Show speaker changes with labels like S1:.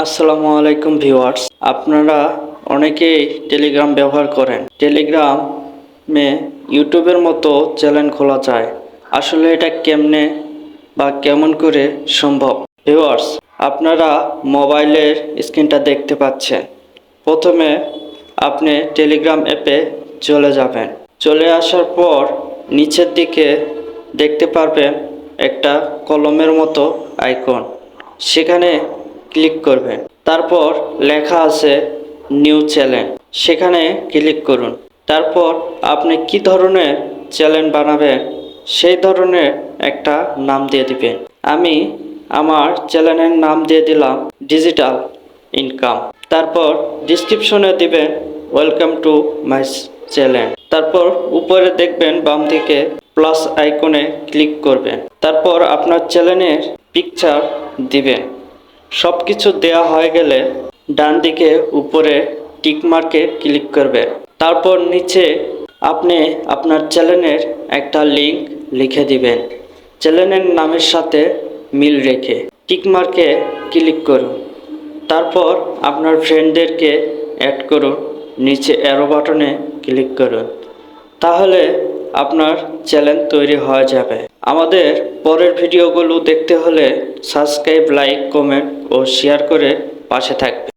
S1: আসসালামু আলাইকুম ভিউয়ার্স, আপনারা অনেকেই টেলিগ্রাম ব্যবহার করেন। টেলিগ্রামে ইউটিউবের মতো চ্যানেল খোলা যায়। আসলে এটা কেমনে বা কেমন করে সম্ভব? ভিউয়ার্স, আপনারা মোবাইলের স্ক্রিনটা দেখতে পাচ্ছেন। প্রথমে আপনি টেলিগ্রাম অ্যাপে চলে যাবেন। চলে আসার পর নিচের দিকে দেখতে পারবেন একটা কলমের মতো আইকন, সেখানে ক্লিক করবেন। তারপর লেখা আছে নিউ চ্যানেল, সেখানে ক্লিক করুন। তারপর আপনি কি ধরনের চ্যানেল বানাবেন সেই ধরনের একটা নাম দিয়ে দিবেন। আমি আমার চ্যানেলের নাম দিয়ে দিলাম ডিজিটাল ইনকাম। তারপর ডিসক্রিপশনে দিবেন ওয়েলকাম টু মাই চ্যানেল। তারপর উপরে দেখবেন বাম দিকে প্লাস আইকনে ক্লিক করবেন। তারপর আপনার চ্যানেলের পিকচার দিবেন। সব কিছু দেওয়া হয়ে গেলে ডান দিকে উপরে টিক মার্কে ক্লিক করবেন। তারপর নিচে আপনি আপনার চ্যানেলের একটা লিংক লিখে দিবেন। চ্যানেলের নামের সাথে মিল রেখে টিক মার্কে ক্লিক করুন। তারপর আপনার ফ্রেন্ডদেরকে অ্যাড করুন, নিচে অ্যারো বাটনে ক্লিক করুন। তাহলে আপনার চ্যানেল তৈরি হয়ে যাবে। আমাদের পরের ভিডিওগুলো দেখতে হলে সাবস্ক্রাইব, লাইক, কমেন্ট ও শেয়ার করে পাশে থাকবে।